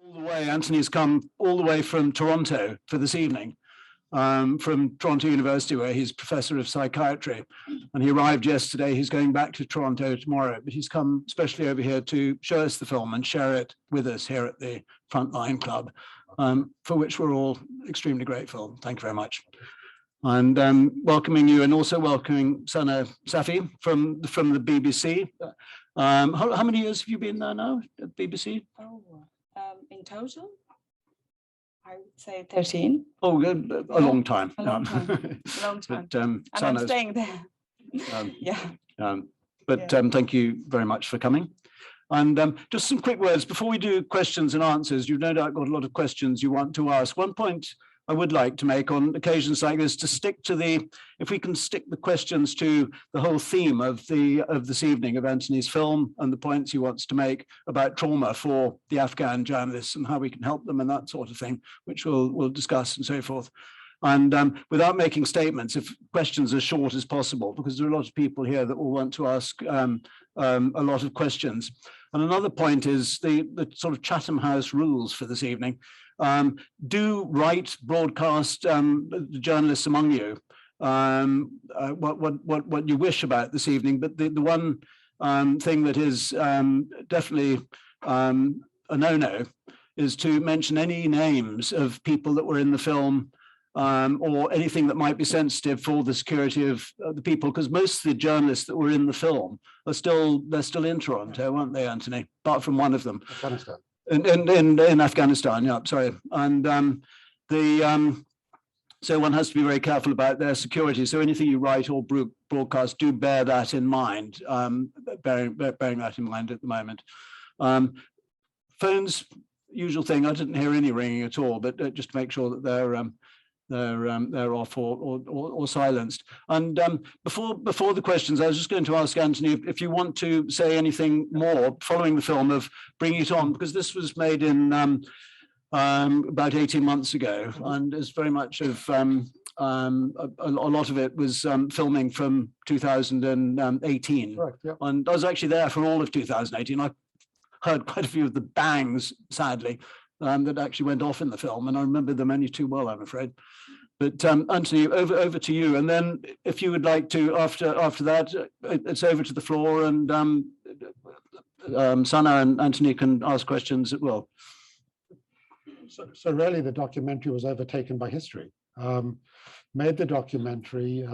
All the way, Anthony's come all the way from Toronto for this evening, from Toronto University, where he's professor of psychiatry. And he arrived yesterday. He's going back to Toronto tomorrow, but he's come especially over here to show us the film and share it with us here at the Frontline Club, for which we're all extremely grateful. Thank you very much. And welcoming you, and also welcoming Sana Safi from the BBC. How many years have you been there now at BBC? In total, I would say 13. Oh, a long time. A long time. A long time. But, and I'm staying there. Thank you very much for coming. And just some quick words before we do questions and answers. You've no doubt got a lot of questions you want to ask. One point I would like to make on occasions like this, to stick to if we can stick the questions to the whole theme of this evening of Anthony's film and the points he wants to make about trauma for the Afghan journalists and how we can help them and that sort of thing, which we'll discuss and so forth. And without making statements, if questions are short as possible, because there are a lot of people here that will want to ask a lot of questions. And another point is the sort of Chatham House rules for this evening. Do write, broadcast the journalists among you what you wish about this evening. But the one thing that is definitely a no-no is to mention any names of people that were in the film, or anything that might be sensitive for the security of the people, because most of the journalists that were in the film are still in Toronto, aren't they, Anthony? Apart from one of them. Afghanistan. In Afghanistan, yeah, sorry. And so one has to be very careful about their security. So anything you write or broadcast, do bear that in mind, bearing that in mind at the moment. Phones, usual thing, I didn't hear any ringing at all, but just to make sure that they're off or silenced. And before the questions, I was just going to ask Anthony if you want to say anything more following the film of bringing it on, because this was made in about 18 months ago, and is very much of a lot of it was filming from 2018. Right, yeah. And I was actually there for all of 2018. I heard quite a few of the bangs, sadly, that actually went off in the film, and I remember them only too well, I'm afraid. But Anthony, over to you, and then if you would like to, after that, it's over to the floor, and Sana and Anthony can ask questions at will. So really, the documentary was overtaken by history. Made the documentary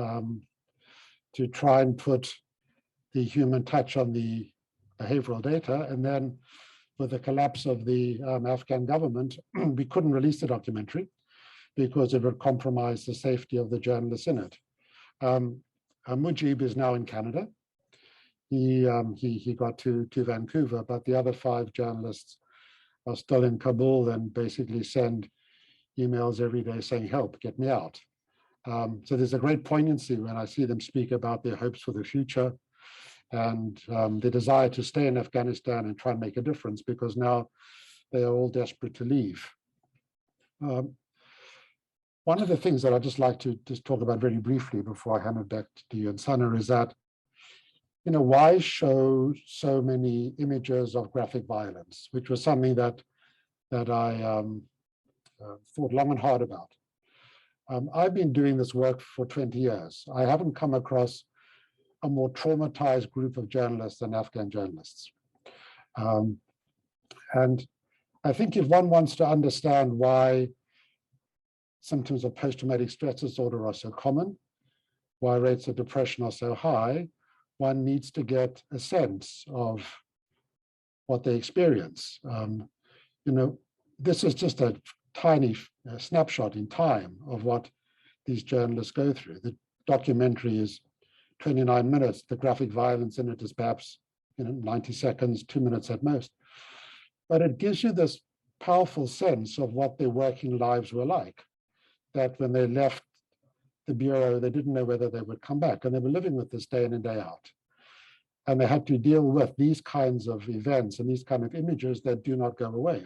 to try and put the human touch on the behavioral data, and then with the collapse of the Afghan government, we couldn't release the documentary because it would compromise the safety of the journalists in it. Mujib is now in Canada. He got to Vancouver, but the other 5 journalists are still in Kabul and basically send emails every day saying, help, get me out. So there's a great poignancy when I see them speak about their hopes for the future and the desire to stay in Afghanistan and try and make a difference, because now they are all desperate to leave. One of the things that I'd just like to just talk about very briefly before I hand it back to you and Sana is that, why show so many images of graphic violence, which was something that I thought long and hard about. I've been doing this work for 20 years. I haven't come across a more traumatized group of journalists than Afghan journalists. And I think if one wants to understand why symptoms of post-traumatic stress disorder are so common, why rates of depression are so high, one needs to get a sense of what they experience. This is just a tiny snapshot in time of what these journalists go through. The documentary is 29 minutes. The graphic violence in it is perhaps 90 seconds, 2 minutes at most. But it gives you this powerful sense of what their working lives were like, that when they left the bureau, they didn't know whether they would come back, and they were living with this day in and day out. And they had to deal with these kinds of events and these kind of images that do not go away.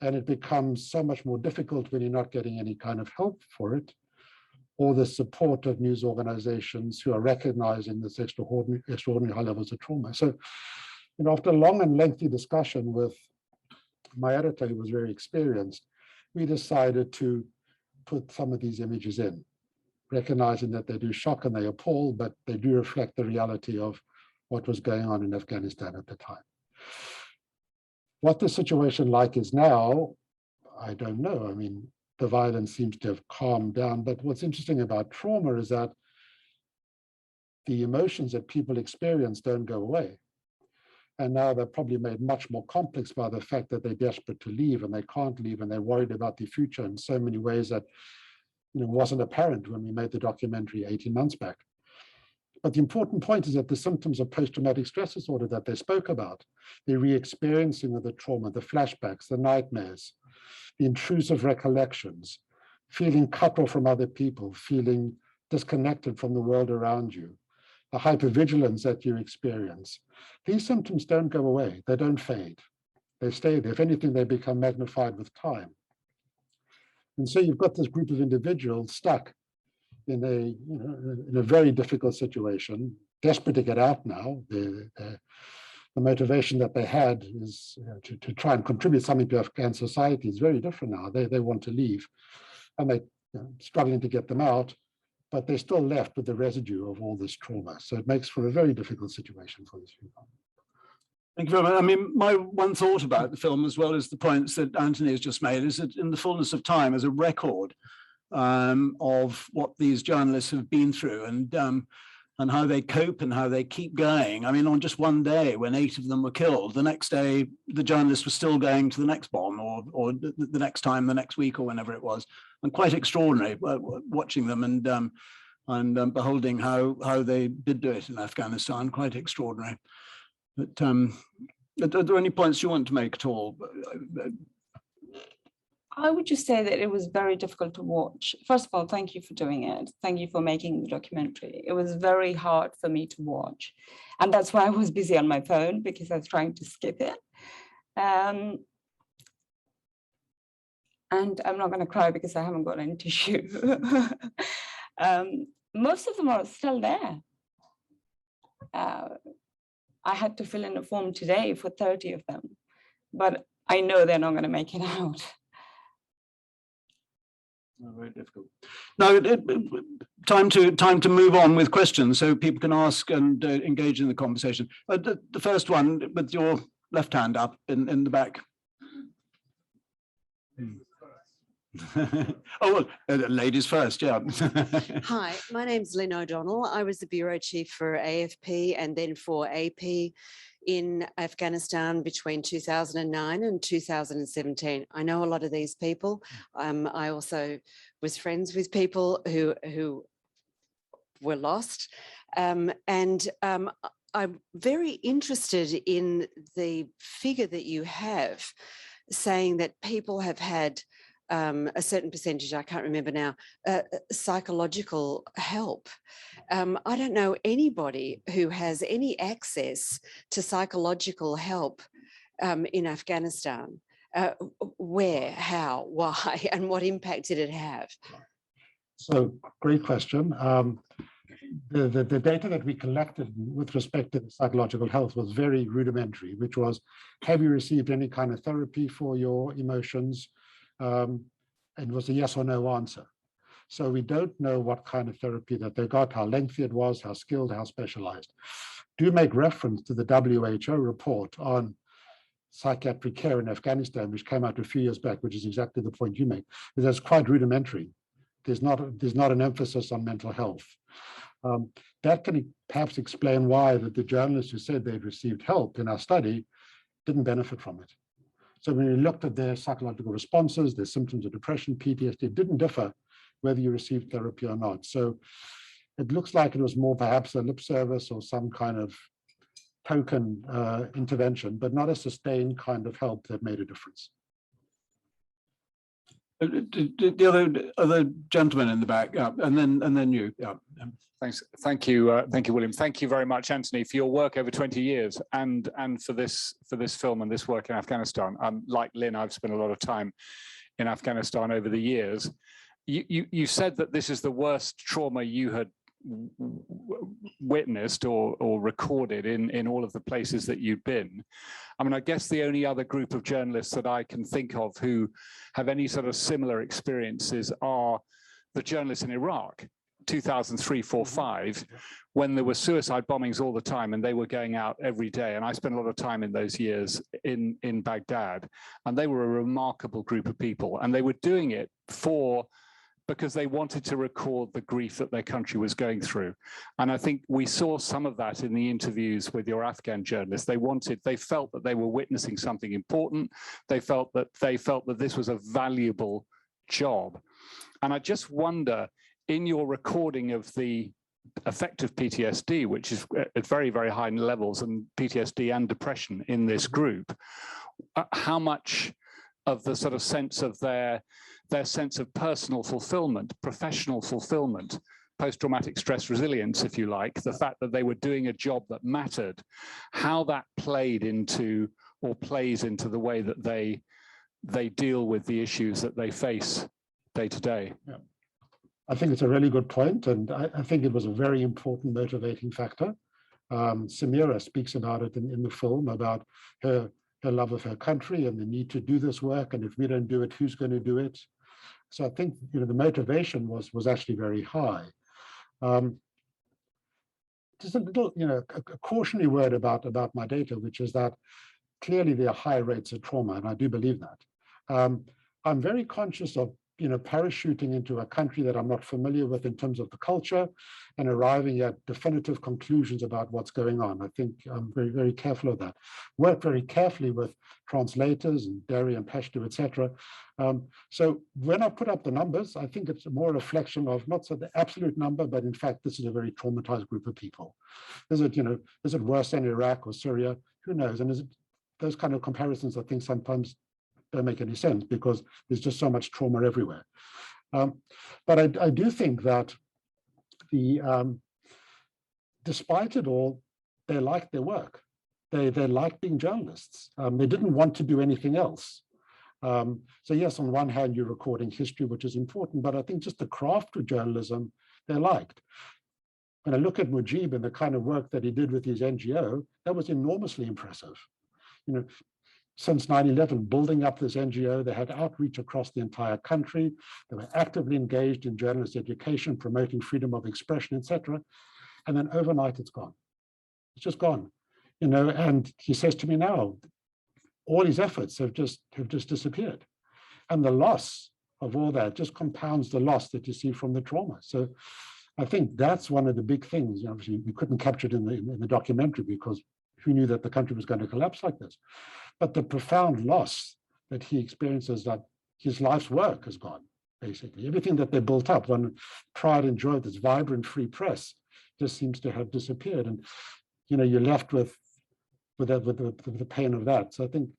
And it becomes so much more difficult when you're not getting any kind of help for it, or the support of news organizations who are recognizing this extraordinary high levels of trauma. So, after a long and lengthy discussion with my editor, who was very experienced, we decided to put some of these images in, recognizing that they do shock and they appall, but they do reflect the reality of what was going on in Afghanistan at the time. What the situation like is now, I don't know. I mean, the violence seems to have calmed down, but what's interesting about trauma is that the emotions that people experience don't go away. And now they're probably made much more complex by the fact that they're desperate to leave and they can't leave and they're worried about the future in so many ways that wasn't apparent when we made the documentary 18 months back. But the important point is that the symptoms of post-traumatic stress disorder that they spoke about, the re-experiencing of the trauma, the flashbacks, the nightmares, the intrusive recollections, feeling cut off from other people, feeling disconnected from the world around you, the hypervigilance that you experience. These symptoms don't go away, they don't fade. They stay there. If anything, they become magnified with time. And so you've got this group of individuals stuck in a very difficult situation, desperate to get out now. The motivation that they had is to try and contribute something to Afghan society is very different now. They want to leave, and they're struggling to get them out, but they're still left with the residue of all this trauma. So it makes for a very difficult situation for these people. Thank you very much. I mean, my one thought about the film, as well as the points that Anthony has just made, is that in the fullness of time, as a record of what these journalists have been through and how they cope and how they keep going. I mean, on just one day when 8 of them were killed, the next day the journalist was still going to the next bomb, or the next time, the next week, or whenever it was, and quite extraordinary watching them and beholding how they did do it in Afghanistan. Quite extraordinary. But are there any points you want to make at all? I would just say that it was very difficult to watch. First of all, thank you for doing it. Thank you for making the documentary. It was very hard for me to watch. And that's why I was busy on my phone, because I was trying to skip it. And I'm not going to cry because I haven't got any tissue. Most of them are still there. I had to fill in a form today for 30 of them, but I know they're not going to make it out. Very difficult. Now, time to move on with questions, so people can ask and engage in the conversation. The first one, with your left hand up in the back. Oh, well, ladies first, yeah. Hi, my name's Lynn O'Donnell. I was the bureau chief for AFP and then for AP in Afghanistan between 2009 and 2017. I know a lot of these people. I also was friends with people who were lost. I'm very interested in the figure that you have, saying that people have had a certain percentage, I can't remember now, psychological help. I don't know anybody who has any access to psychological help in Afghanistan. Where, how, why, and what impact did it have? So, great question. The data that we collected with respect to the psychological health was very rudimentary, which was, have you received any kind of therapy for your emotions? And it was a yes or no answer. So we don't know what kind of therapy that they got, how lengthy it was, how skilled, how specialized. Do make reference to the WHO report on psychiatric care in Afghanistan, which came out a few years back, which is exactly the point you make. That's quite rudimentary. There's not an emphasis on mental health. That can perhaps explain why the journalists who said they'd received help in our study didn't benefit from it. So when we looked at their psychological responses, their symptoms of depression, PTSD, it didn't differ whether you received therapy or not. So it looks like it was more perhaps a lip service or some kind of token intervention, but not a sustained kind of help that made a difference. The other gentleman in the back, yeah, and then you. Yeah. Thanks. Thank you, William. Thank you very much, Anthony, for your work over 20 years and for this film and this work in Afghanistan. Like Lynn, I've spent a lot of time in Afghanistan over the years. You said that this is the worst trauma you had witnessed or recorded in all of the places that you've been. I mean, I guess the only other group of journalists that I can think of who have any sort of similar experiences are the journalists in Iraq, 2003, 4, 5, when there were suicide bombings all the time and they were going out every day. And I spent a lot of time in those years in Baghdad, and they were a remarkable group of people, and they were doing it because they wanted to record the grief that their country was going through. And I think we saw some of that in the interviews with your Afghan journalists. They felt that they were witnessing something important. They felt that this was a valuable job. And I just wonder, in your recording of the effect of PTSD, which is at very, very high levels, and PTSD and depression in this group, how much of the sort of sense of their sense of personal fulfillment, professional fulfillment, post-traumatic stress resilience, if you like, the fact that they were doing a job that mattered, how that played into or plays into the way that they deal with the issues that they face day to day. Yeah. I think it's a really good point, and I think it was a very important motivating factor. Samira speaks about it in the film, about her love of her country and the need to do this work, and if we don't do it, who's going to do it? So I think, you know, the motivation was actually very high. Just a little, you know, a cautionary word about my data, which is that clearly there are high rates of trauma, and I do believe that. I'm very conscious of, you know, parachuting into a country that I'm not familiar with in terms of the culture and arriving at definitive conclusions about what's going on. I think I'm very, very careful of that. Work very carefully with translators and Dari and Pashto, etc. So when I put up the numbers, I think it's more a reflection of not so the absolute number, but in fact, this is a very traumatized group of people. Is it worse than Iraq or Syria? Who knows? And is it those kind of comparisons, I think sometimes don't make any sense because there's just so much trauma everywhere. But I do think that despite it all, they liked their work. They liked being journalists. They didn't want to do anything else. So yes, on one hand, you're recording history, which is important, but I think just the craft of journalism, they liked. When I look at Mujib and the kind of work that he did with his NGO, that was enormously impressive. You know, since 9/11, building up this NGO, they had outreach across the entire country. They were actively engaged in journalist education, promoting freedom of expression, etc. And then overnight, it's gone. It's just gone. You know, and he says to me now, all his efforts have just disappeared. And the loss of all that just compounds the loss that you see from the trauma. So I think that's one of the big things. You know, obviously, we couldn't capture it in the documentary because who knew that the country was going to collapse like this? But the profound loss that he experiences, that his life's work has gone, basically. Everything that they built up, one pride and joy, this vibrant free press, just seems to have disappeared. And, you know, you're left with the pain of that. So I think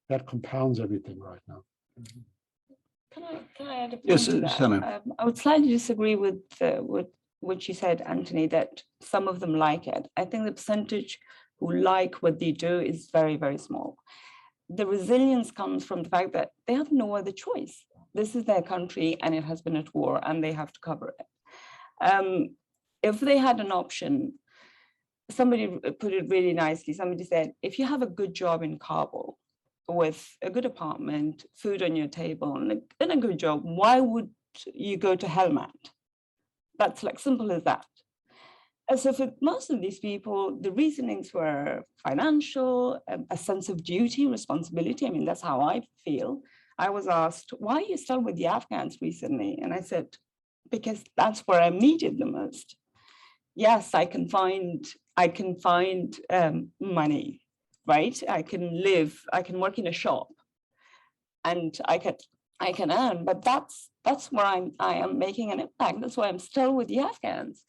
that compounds everything right now. Can I add a point Yes, to that? Samir. I would slightly disagree with what you said, Anthony, that some of them like it. I think the percentage who like what they do is very, very small. The resilience comes from the fact that they have no other choice. This is their country and it has been at war and they have to cover it. If they had an option, somebody put it really nicely. Somebody said, if you have a good job in Kabul with a good apartment, food on your table, and a good job, why would you go to Helmand? That's like simple as that. And so for most of these people, the reasonings were financial, a sense of duty, responsibility. I mean, that's how I feel. I was asked, why are you still with the Afghans recently? And I said, because that's where I'm needed the most. Yes, I can find money, right? I can live, I can work in a shop and I can earn, but that's where I am making an impact. That's why I'm still with the Afghans.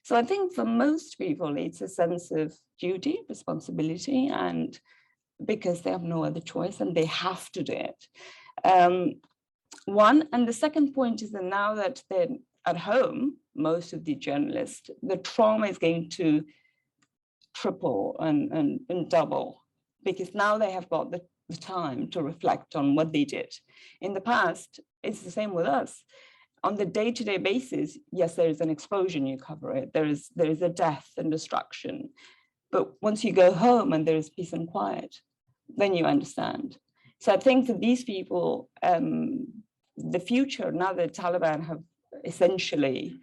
So I think for most people, it's a sense of duty, responsibility, and because they have no other choice and they have to do it. One, and the second point is that now that they're at home, most of the journalists, the trauma is going to triple and double, because now they have got the time to reflect on what they did. In the past, it's the same with us. on the day-to-day basis, yes, there is an explosion, you cover it. There is a death and destruction. But once you go home and there is peace and quiet, then you understand. So I think that these people, the future, now that Taliban have essentially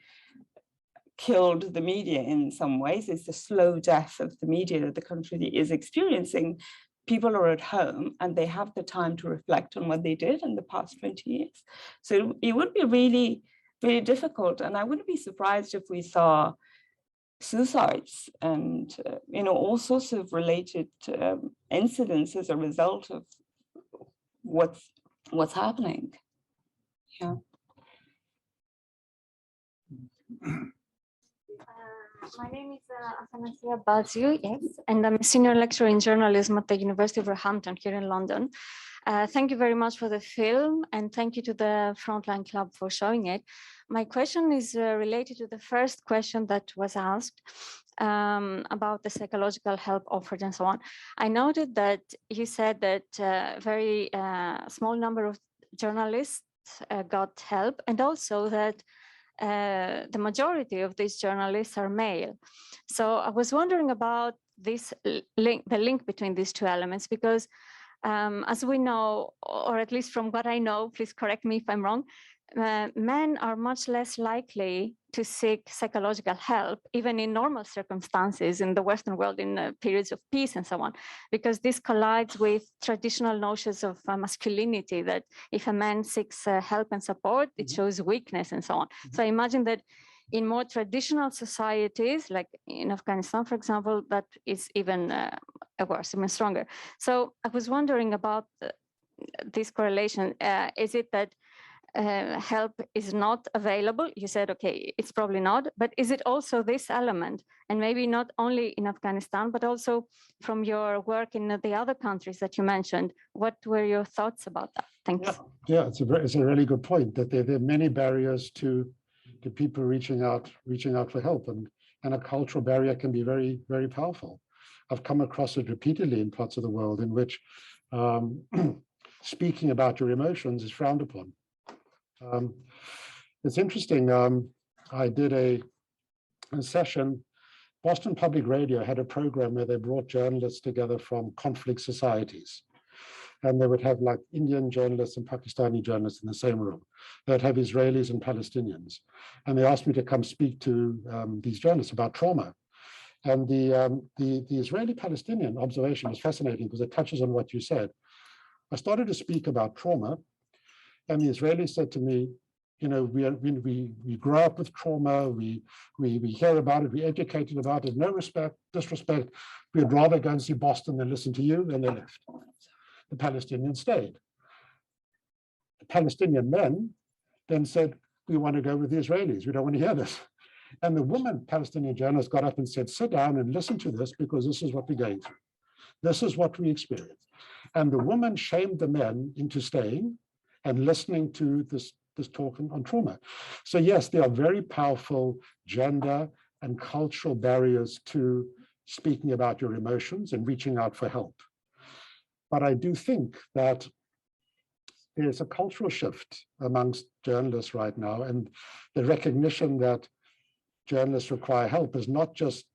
killed the media in some ways, it's the slow death of the media that the country is experiencing. People are at home and they have the time to reflect on what they did in the past 20 years. So it would be really, really difficult. And I wouldn't be surprised if we saw suicides and all sorts of related incidents as a result of what's happening. Yeah. My name is Athanasia Baziou, yes, and I'm a senior lecturer in journalism at the University of Roehampton here in London. Thank you very much for the film, and thank you to the Frontline Club for showing it. My question is related to the first question that was asked about the psychological help offered and so on. I noted that you said that a very small number of journalists got help, and also that the majority of these journalists are male. So I was wondering about this link, the link between these two elements, because as we know, or at least from what I know, please correct me if I'm wrong, men are much less likely to seek psychological help, even in normal circumstances in the Western world, in periods of peace and so on, because this collides with traditional notions of masculinity, that if a man seeks help and support, it shows weakness and so on. So I imagine that in more traditional societies, like in Afghanistan, for example, that is even worse, even stronger. So I was wondering about this correlation. Is it that help is not available? You said, okay, it's probably not, but is it also this element? And maybe not only in Afghanistan, but also from your work in the other countries that you mentioned. What were your thoughts about that? Thanks. Yeah, it's a really good point, that there are many barriers to people reaching out for help, and a cultural barrier can be very, very powerful. I've come across it repeatedly in parts of the world in which speaking about your emotions is frowned upon. It's interesting. I did a session. Boston Public Radio had a program where they brought journalists together from conflict societies, and they would have like Indian journalists and Pakistani journalists in the same room. They'd have Israelis and Palestinians, and they asked me to come speak to these journalists about trauma. And the Israeli-Palestinian observation was fascinating because it touches on what you said. I started to speak about trauma, and the Israelis said to me, you know, we grow up with trauma, we hear about it, we're educated about it, no disrespect, we'd rather go and see Boston than listen to you, and they left. The Palestinians stayed. The Palestinian men then said, we want to go with the Israelis, we don't want to hear this. And the woman Palestinian journalist got up and said, sit down and listen to this, because this is what we're going through. This is what we experience. And the woman shamed the men into staying and listening to this talk on trauma. So yes, there are very powerful gender and cultural barriers to speaking about your emotions and reaching out for help. But I do think that there's a cultural shift amongst journalists right now, and the recognition that journalists require help has not just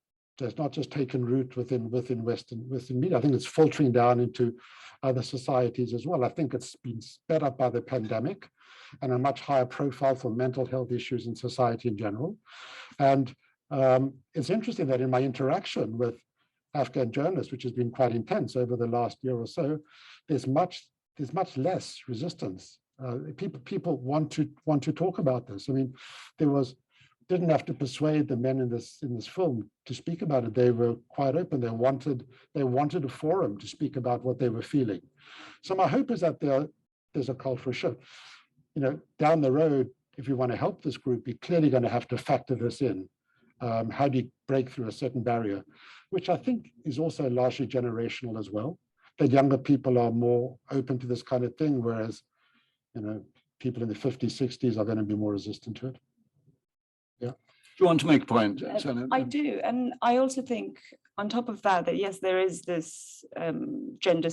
taken root within Western media. I think it's filtering down into other societies as well. I think it's been sped up by the pandemic and a much higher profile for mental health issues in society in general. And it's interesting that in my interaction with Afghan journalists, which has been quite intense over the last year or so, there's much less resistance. People want to talk about this. I mean, didn't have to persuade the men in this film to speak about it. They were quite open. They wanted a forum to speak about what they were feeling. So my hope is that there's a cultural shift. You know, down the road, if you want to help this group, you're clearly going to have to factor this in. How do you break through a certain barrier, which I think is also largely generational as well, that younger people are more open to this kind of thing, whereas, you know, people in the 50s, 60s are going to be more resistant to it. Yeah. Do you want to make a point? I do. And I also think on top of that, yes, there is this gender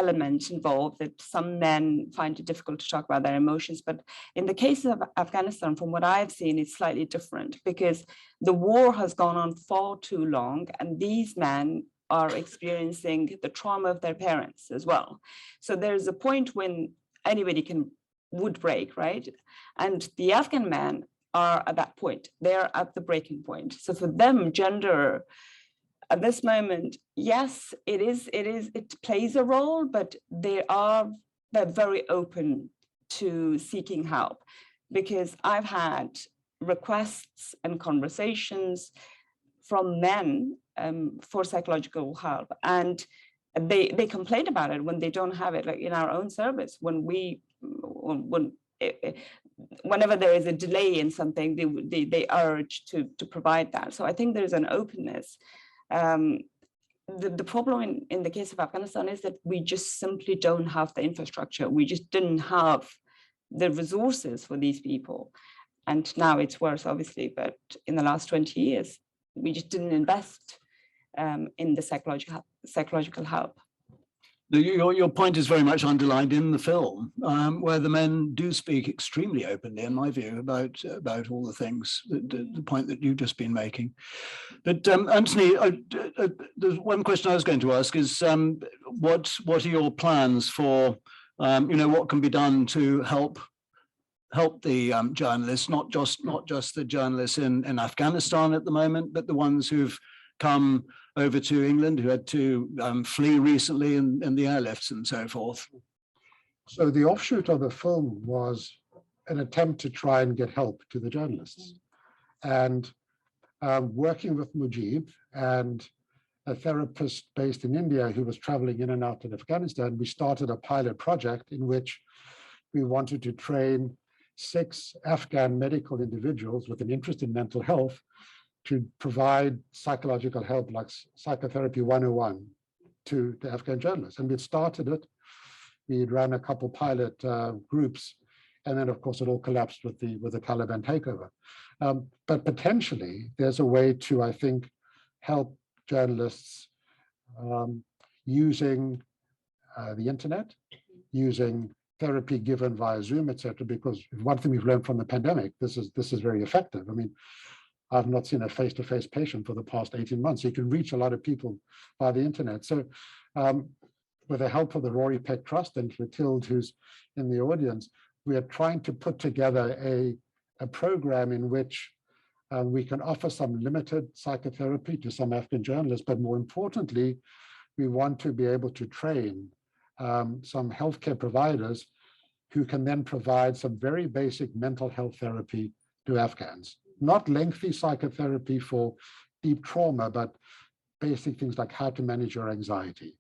element involved that some men find it difficult to talk about their emotions. But in the case of Afghanistan, from what I've seen, it's slightly different because the war has gone on far too long, and these men are experiencing the trauma of their parents as well. So there's a point when anybody would break, right? And the Afghan men are at that point. They're at the breaking point. So for them, gender at this moment, yes, it plays a role, but they're very open to seeking help, because I've had requests and conversations from men for psychological help, and they complain about it when they don't have it. Like in our own service, whenever there is a delay in something, they urge to provide that. So I think there's an openness. The problem in the case of Afghanistan is that we just simply don't have the infrastructure. We just didn't have the resources for these people. And now it's worse, obviously, but in the last 20 years, we just didn't invest in the psychological help. Your point is very much underlined in the film, where the men do speak extremely openly, in my view, about all the things, the point that you've just been making. But Anthony, there's one question I was going to ask is, what are your plans for, what can be done to help the journalists, not just the journalists in Afghanistan at the moment, but the ones who've come over to England, who had to flee recently in the airlifts and so forth? So the offshoot of the film was an attempt to try and get help to the journalists. And working with Mujib and a therapist based in India who was traveling in and out of Afghanistan, we started a pilot project in which we wanted to train 6 Afghan medical individuals with an interest in mental health to provide psychological help, like psychotherapy 101, to the Afghan journalists. And we'd started it. We'd ran a couple pilot groups, and then of course it all collapsed with the Taliban takeover. But potentially there's a way to, I think, help journalists using the internet, using therapy given via Zoom, etc. Because one thing we've learned from the pandemic, this is very effective. I mean, I've not seen a face-to-face patient for the past 18 months. You can reach a lot of people via the internet. So with the help of the Rory Peck Trust and Clotilde, who's in the audience, we are trying to put together a program in which we can offer some limited psychotherapy to some Afghan journalists, but more importantly, we want to be able to train some healthcare providers who can then provide some very basic mental health therapy to Afghans. Not lengthy psychotherapy for deep trauma, but basic things like how to manage your anxiety,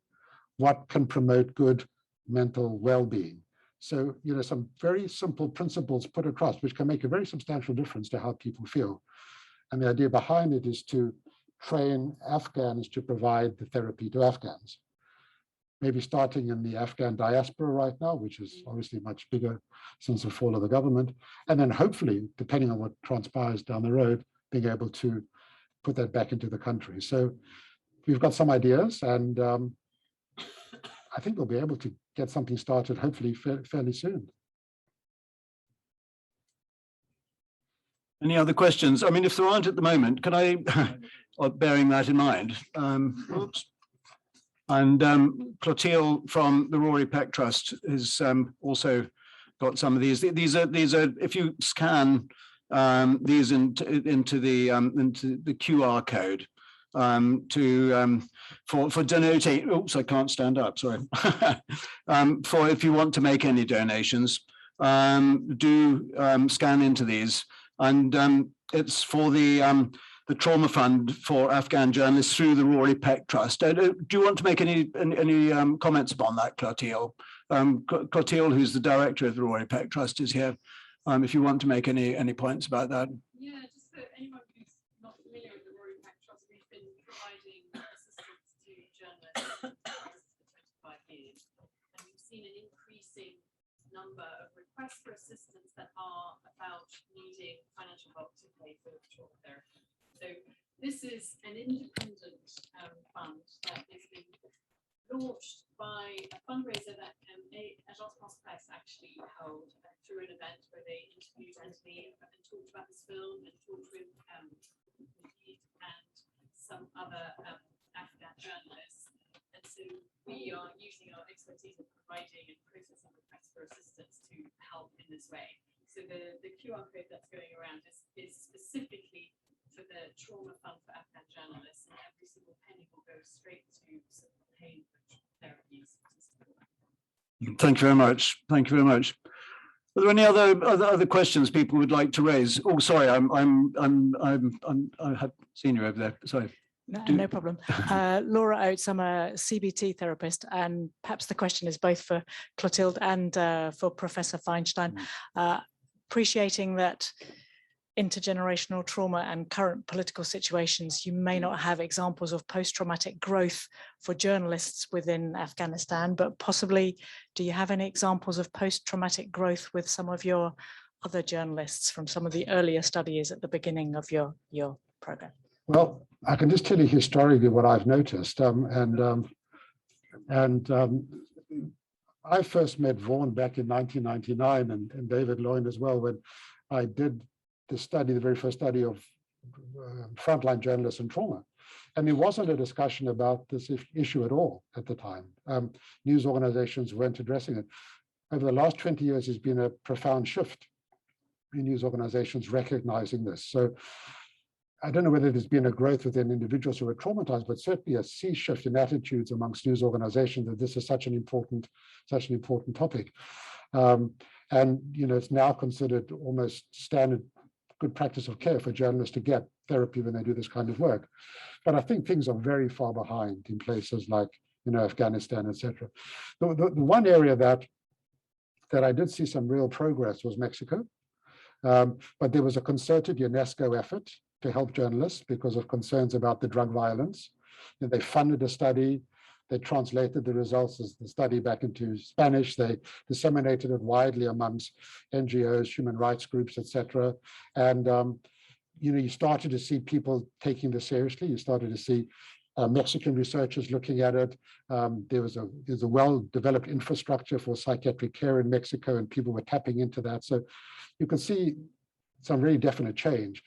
what can promote good mental well-being. So, some very simple principles put across, which can make a very substantial difference to how people feel. And the idea behind it is to train Afghans to provide the therapy to Afghans. Maybe starting in the Afghan diaspora right now, which is obviously much bigger since the fall of the government. And then hopefully, depending on what transpires down the road, being able to put that back into the country. So we've got some ideas, and I think we'll be able to get something started hopefully fairly soon. Any other questions? I mean, if there aren't at the moment, can I, bearing that in mind, oops. And Clotilde from the Rory Peck Trust has also got some of these. These are if you scan these into the QR code for donating. Oops, I can't stand up. Sorry. For if you want to make any donations, do scan into these, and it's for the Trauma Fund for Afghan journalists through the Rory Peck Trust. Do you want to make any comments upon that, Clotilde? Clotilde, who's the director of the Rory Peck Trust, is here. If you want to make any points about that. Yeah, just for anyone who's not familiar with the Rory Peck Trust, we've been providing assistance to journalists for 25 years, and we've seen an increasing number of requests for assistance that are about needing financial help to pay for trauma therapy. So this is an independent fund that is being launched by a fundraising held through an event where they interviewed Anthony and talked about this film and talked with Naveed and some other Afghan journalists. And so we are using our expertise in providing and processing requests for assistance to help in this way. So the QR code that's going around is specifically for the trauma fund for Afghan journalists, and every single penny will go straight to some pain therapies. Thank you very much. Thank you very much. Are there any other questions people would like to raise? Oh, sorry, I had seen you over there. Sorry. No problem. Laura Oates, I'm a CBT therapist, and perhaps the question is both for Clotilde and for Professor Feinstein. Appreciating that intergenerational trauma and current political situations, you may not have examples of post-traumatic growth for journalists within Afghanistan, but possibly do you have any examples of post-traumatic growth with some of your other journalists from some of the earlier studies at the beginning of your program? Well, I can just tell you historically what I've noticed. I first met Vaughan back in 1999 and David Loyne as well, when I did the very first study of frontline journalists and trauma. And there wasn't a discussion about this issue at all at the time. News organizations weren't addressing it. Over the last 20 years, there's been a profound shift in news organizations recognizing this. So I don't know whether there's been a growth within individuals who are traumatized, but certainly a sea shift in attitudes amongst news organizations that this is such an important topic. And it's now considered almost standard good practice of care for journalists to get therapy when they do this kind of work. But I think things are very far behind in places like Afghanistan, etc. The one area that I did see some real progress was Mexico. But there was a concerted UNESCO effort to help journalists because of concerns about the drug violence. And they funded a study, they translated the results of the study back into Spanish, they disseminated it widely amongst NGOs, human rights groups, etc. And you started to see people taking this seriously. You started to see Mexican researchers looking at it. There's a well-developed infrastructure for psychiatric care in Mexico, and people were tapping into that. So you can see some really definite change.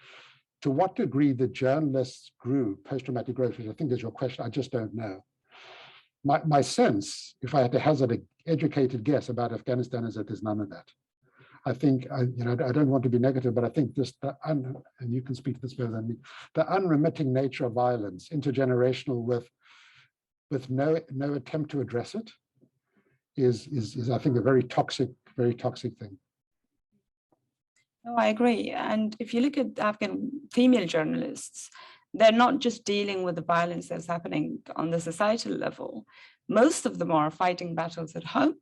To what degree the journalists grew post-traumatic growth, which I think is your question, I just don't know. My sense, if I had to hazard an educated guess about Afghanistan, is that there's none of that. I think, I don't want to be negative, but I think just and you can speak to this better than me, the unremitting nature of violence, intergenerational with no attempt to address it, is I think a very toxic thing. No, I agree. And if you look at Afghan female journalists, they're not just dealing with the violence that's happening on the societal level. Most of them are fighting battles at home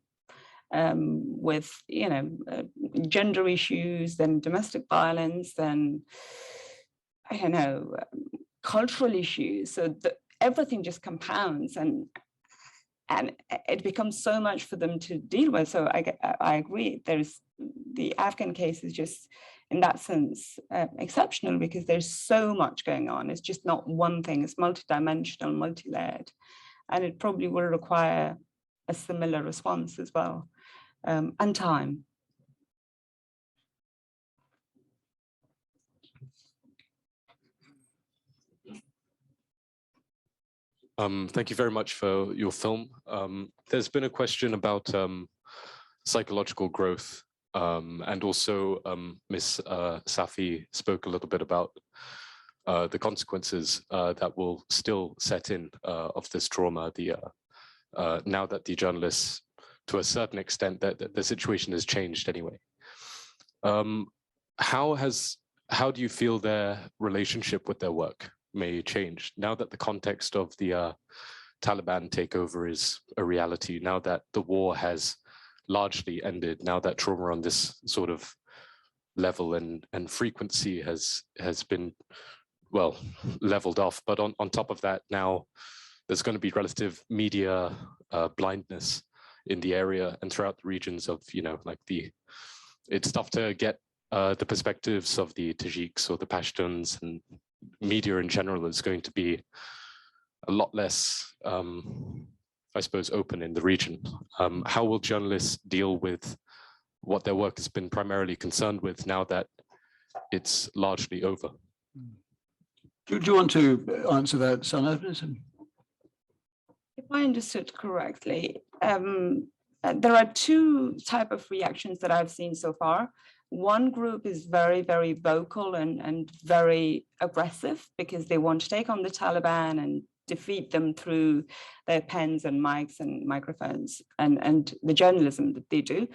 with, gender issues, then domestic violence, then, cultural issues. So everything just compounds and it becomes so much for them to deal with. So I agree. The Afghan case is just, in that sense, exceptional because there's so much going on. It's just not one thing. It's multidimensional, multi-layered, and it probably will require a similar response as well, and time. Thank you very much for your film. There's been a question about psychological growth, and also Ms. Safi spoke a little bit about the consequences that will still set in of this trauma. Now that the journalists, to a certain extent, that the situation has changed anyway. How do you feel their relationship with their work may change now that the context of the Taliban takeover is a reality, now that the war has largely ended, now that trauma on this sort of level and frequency has been, well, leveled off. But on top of that, now there's going to be relative media blindness in the area and throughout the regions of, it's tough to get the perspectives of the Tajiks or the Pashtuns, and media in general is going to be a lot less, I suppose, open in the region. How will journalists deal with what their work has been primarily concerned with now that it's largely over. Do you want to answer that, Sana? If I understood correctly, there are two types of reactions that I've seen so far. One group is very, very vocal and very aggressive because they want to take on the Taliban and defeat them through their pens and mics and microphones and the journalism that they do.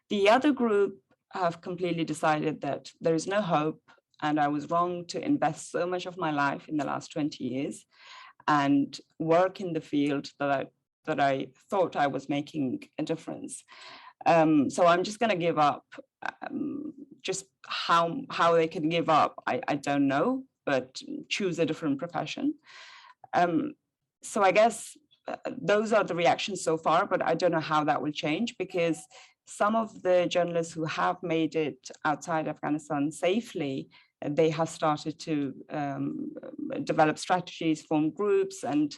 The other group have completely decided that there is no hope, and I was wrong to invest so much of my life in the last 20 years and work in the field that I thought I was making a difference. So I'm just going to give up. Just how they can give up, I don't know, but choose a different profession. So I guess those are the reactions so far, but I don't know how that will change, because some of the journalists who have made it outside Afghanistan safely, they have started to develop strategies, form groups, and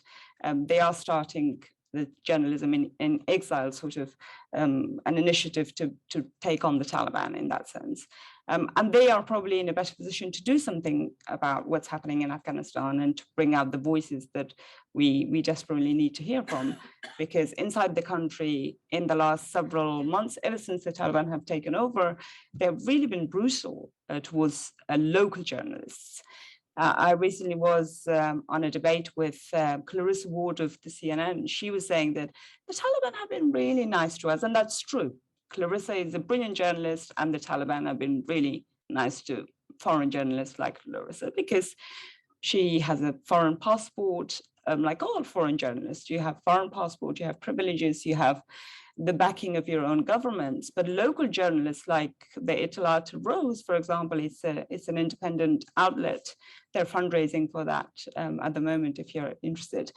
they are starting the journalism in exile, sort of an initiative to take on the Taliban in that sense. And they are probably in a better position to do something about what's happening in Afghanistan and to bring out the voices that we desperately need to hear from. Because inside the country, in the last several months, ever since the Taliban have taken over, they've really been brutal towards local journalists. I recently was on a debate with Clarissa Ward of the CNN. She was saying that the Taliban have been really nice to us, and that's true. Clarissa is a brilliant journalist, and the Taliban have been really nice to foreign journalists like Clarissa, because she has a foreign passport, like all foreign journalists. You have foreign passport, you have privileges, you have the backing of your own governments. But local journalists like the Italat Rose, for example, it's an independent outlet. They're fundraising for that at the moment, if you're interested.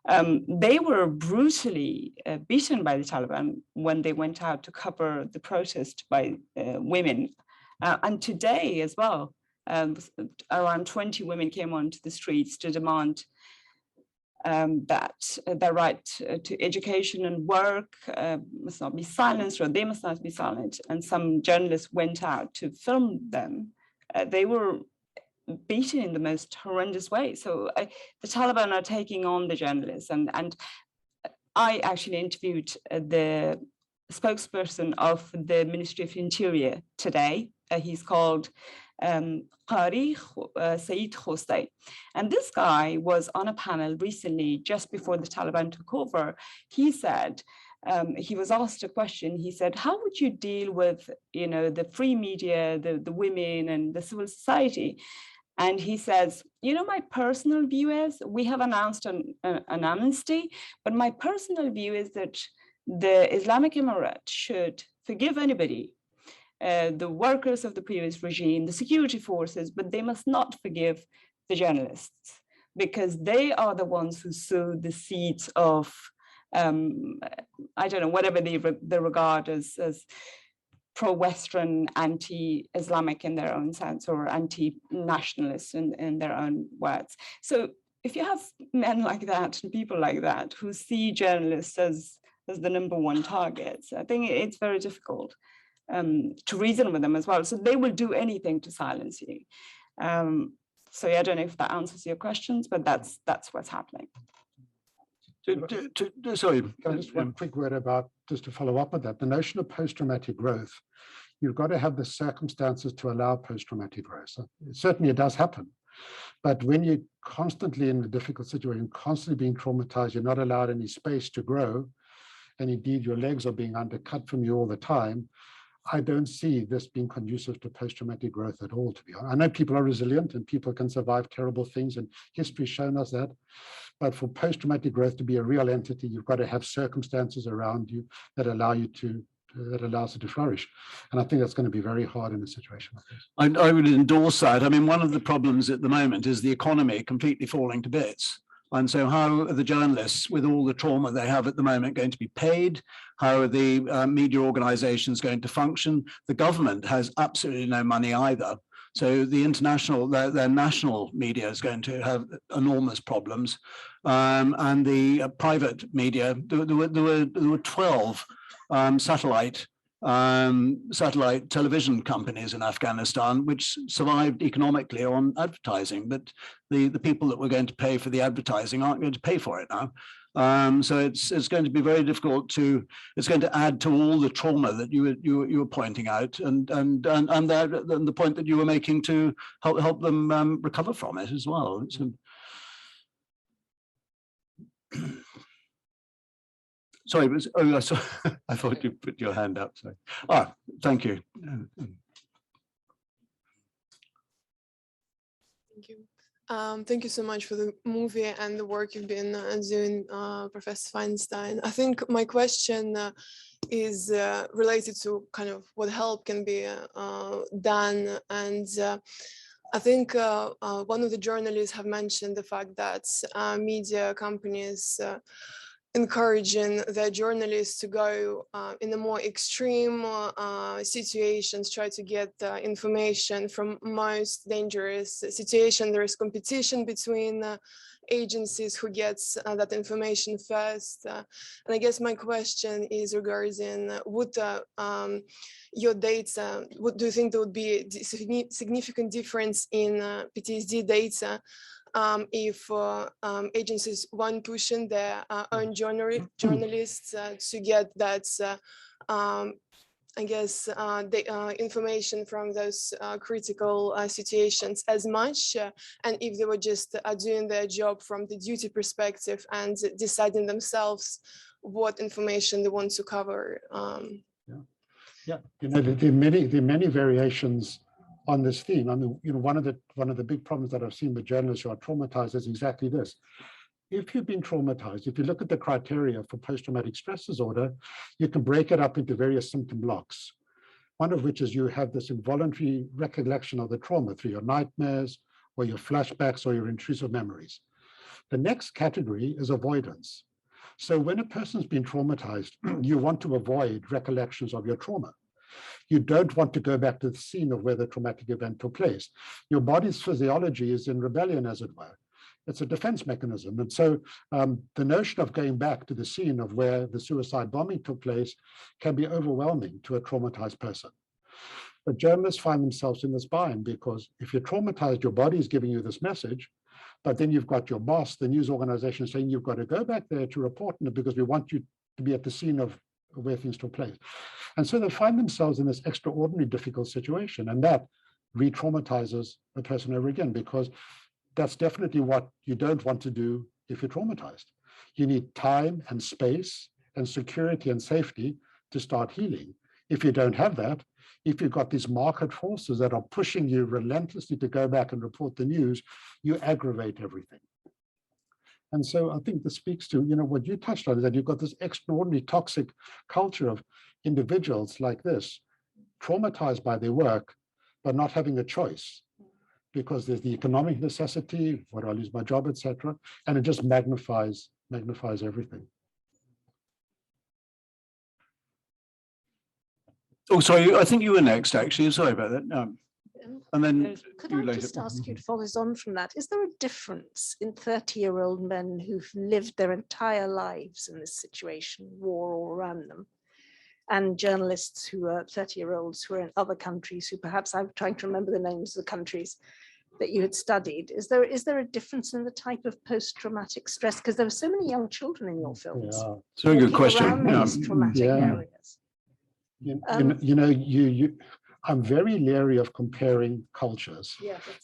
They were brutally beaten by the Taliban when they went out to cover the protest by women. And today as well, around 20 women came onto the streets to demand that their right to education and work must not be silenced, or they must not be silent. And some journalists went out to film them. They were beaten in the most horrendous way. So the Taliban are taking on the journalists. And I actually interviewed the spokesperson of the Ministry of Interior today. He's called Qari Saeed Khostai. And this guy was on a panel recently, just before the Taliban took over. He said, he was asked a question. He said, how would you deal with, the free media, the women and the civil society? And he says, my personal view is, we have announced an amnesty, but my personal view is that the Islamic Emirate should forgive anybody, the workers of the previous regime, the security forces, but they must not forgive the journalists, because they are the ones who sow the seeds of, I don't know, whatever they regard as pro-Western, anti-Islamic in their own sense, or anti-nationalist in their own words. So if you have men like that and people like that who see journalists as the number one targets, I think it's very difficult to reason with them as well. So they will do anything to silence you. So yeah, I don't know if that answers your questions, but that's what's happening. Sorry. Just one quick word about, just to follow up on that, the notion of post-traumatic growth. You've got to have the circumstances to allow post-traumatic growth. So certainly it does happen. But when you're constantly in a difficult situation, constantly being traumatized, you're not allowed any space to grow, and indeed your legs are being undercut from you all the time, I don't see this being conducive to post-traumatic growth at all, to be honest. I know people are resilient and people can survive terrible things, and history's shown us that. But for post-traumatic growth to be a real entity, you've got to have circumstances around you that allows it to flourish. And I think that's going to be very hard in a situation like this. I would endorse that. I mean, one of the problems at the moment is the economy completely falling to bits. And so how are the journalists, with all the trauma they have at the moment, going to be paid? How are the media organizations going to function? The government has absolutely no money either. So the international, their national media is going to have enormous problems. And the private media, there were 12 satellite satellite television companies in Afghanistan, which survived economically on advertising, but the people that were going to pay for the advertising aren't going to pay for it now. So it's going to be very difficult to. It's going to add to all the trauma that you were pointing out, and the point that you were making to help them recover from it as well. Sorry, I thought you put your hand up. Sorry. Thank you. Thank you. Thank you so much for the movie and the work you've been doing, Professor Feinstein. I think my question is related to kind of what help can be done. And I think one of the journalists have mentioned the fact that media companies encouraging their journalists to go in the more extreme situations, try to get information from most dangerous situation. There is competition between agencies who gets that information first. And I guess my question is regarding would your data, what do you think there would be a significant difference in PTSD data if agencies weren't pushing their own journalists to get that, I guess, the information from those critical situations as much, and if they were just doing their job from the duty perspective and deciding themselves what information they want to cover. Yeah, you know, there are many variations on this theme. I mean, you know, one of the big problems that I've seen with journalists who are traumatized is exactly this. If you've been traumatized, if you look at the criteria for post-traumatic stress disorder, you can break it up into various symptom blocks. One of which is you have this involuntary recollection of the trauma through your nightmares or your flashbacks or your intrusive memories. The next category is avoidance. So when a person's been traumatized, you want to avoid recollections of your trauma. You don't want to go back to the scene of where the traumatic event took place. Your body's physiology is in rebellion, as it were. It's a defense mechanism. And so the notion of going back to the scene of where the suicide bombing took place can be overwhelming to a traumatized person. But journalists find themselves in this bind because if you're traumatized, your body is giving you this message, but then you've got your boss, the news organization, saying you've got to go back there to report on it because we want you to be at the scene of where things took place. And so they find themselves in this extraordinarily difficult situation, and that re-traumatizes the person over again, because that's definitely what you don't want to do if you're traumatized. You need time and space and security and safety to start healing. If you don't have that, if you've got these market forces that are pushing you relentlessly to go back and report the news, you aggravate everything. And so I think this speaks to, you know, what you touched on, is that you've got this extraordinarily toxic culture of individuals like this, traumatized by their work, but not having a choice because there's the economic necessity, what, I lose my job, etc. And it just magnifies everything. Oh, sorry, I think you were next, actually. Sorry about that. And then could I just ask you to follow on from that? Is there a difference in 30-year-old men who've lived their entire lives in this situation, war all around them, and journalists who are 30-year-olds who are in other countries who perhaps, I'm trying to remember the names of the countries that you had studied. Is there a difference in the type of post-traumatic stress? Because there were so many young children in your films. Yeah. It's a very good question. Around these traumatic areas. I'm very leery of comparing cultures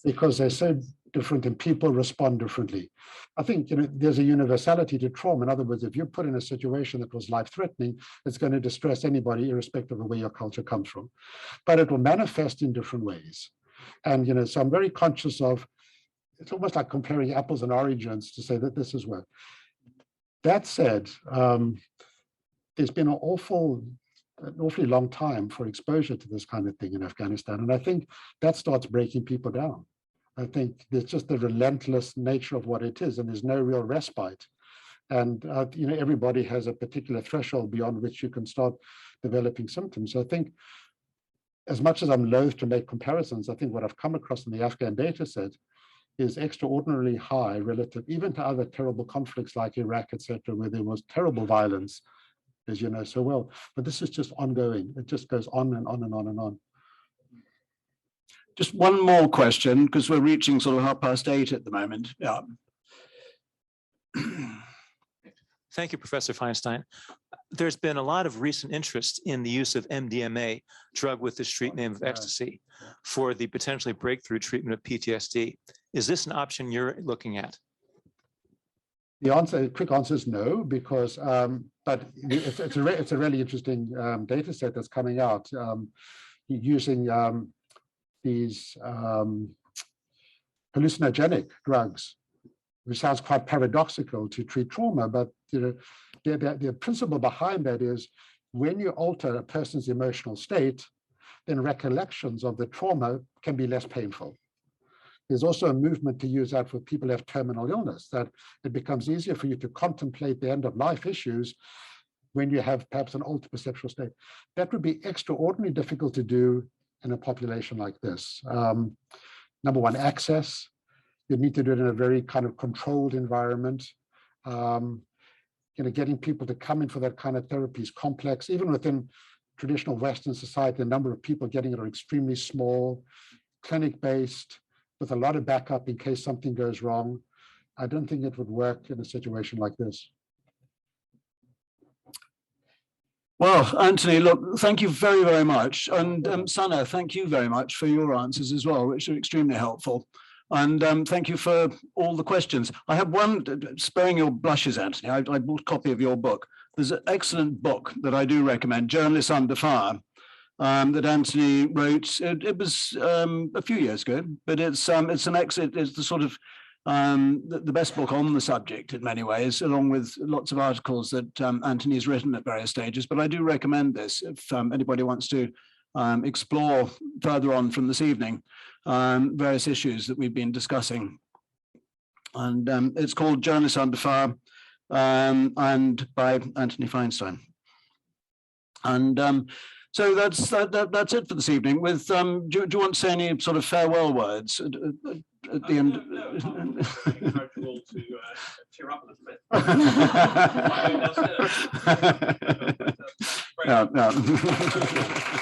because they're so different and people respond differently. I think, you know, there's a universality to trauma. In other words, if you're put in a situation that was life-threatening, it's going to distress anybody irrespective of where your culture comes from. But it will manifest in different ways. And, you know, so I'm very conscious of, it's almost like comparing apples and oranges to say that this is where. That said, there's been an awfully long time for exposure to this kind of thing in Afghanistan. And I think that starts breaking people down. I think there's just the relentless nature of what it is, and there's no real respite. And, you know, everybody has a particular threshold beyond which you can start developing symptoms. So I think, as much as I'm loath to make comparisons, I think what I've come across in the Afghan data set is extraordinarily high relative, even to other terrible conflicts like Iraq, etc., where there was terrible violence. as you know so well. But this is just ongoing. It just goes on and on and on and on. Just one more question, because we're reaching sort of 8:30 at the moment. Yeah. Thank you, Professor Feinstein. There's been a lot of recent interest in the use of MDMA, drug with the street name of ecstasy, for the potentially breakthrough treatment of PTSD. Is this an option you're looking at? The answer, quick answer is no, because but it's a really interesting data set that's coming out using these hallucinogenic drugs, which sounds quite paradoxical to treat trauma, but the principle behind that is when you alter a person's emotional state, then recollections of the trauma can be less painful. There's also a movement to use that for people who have terminal illness, that it becomes easier for you to contemplate the end of life issues when you have perhaps an altered perceptual state. That would be extraordinarily difficult to do in a population like this. Number one, access. You need to do it in a very kind of controlled environment. Getting people to come in for that kind of therapy is complex. Even within traditional Western society, the number of people getting it are extremely small, clinic-based, with a lot of backup in case something goes wrong. I don't think it would work in a situation like this. Well, Anthony, look, thank you very, very much. And Sana, thank you very much for your answers as well, which are extremely helpful. And thank you for all the questions. I have one, sparing your blushes, Anthony, I bought a copy of your book. There's an excellent book that I do recommend, Journalists Under Fire, that Anthony wrote. It was a few years ago, but it's the sort of the best book on the subject in many ways, along with lots of articles that Anthony's written at various stages. But I do recommend this if anybody wants to explore further on from this evening various issues that we've been discussing. And it's called Journalists Under Fire, and by Anthony Feinstein. And so that's it for this evening. With do you want to say any sort of farewell words at the end? Encourage you all to cheer up a little bit. Yeah.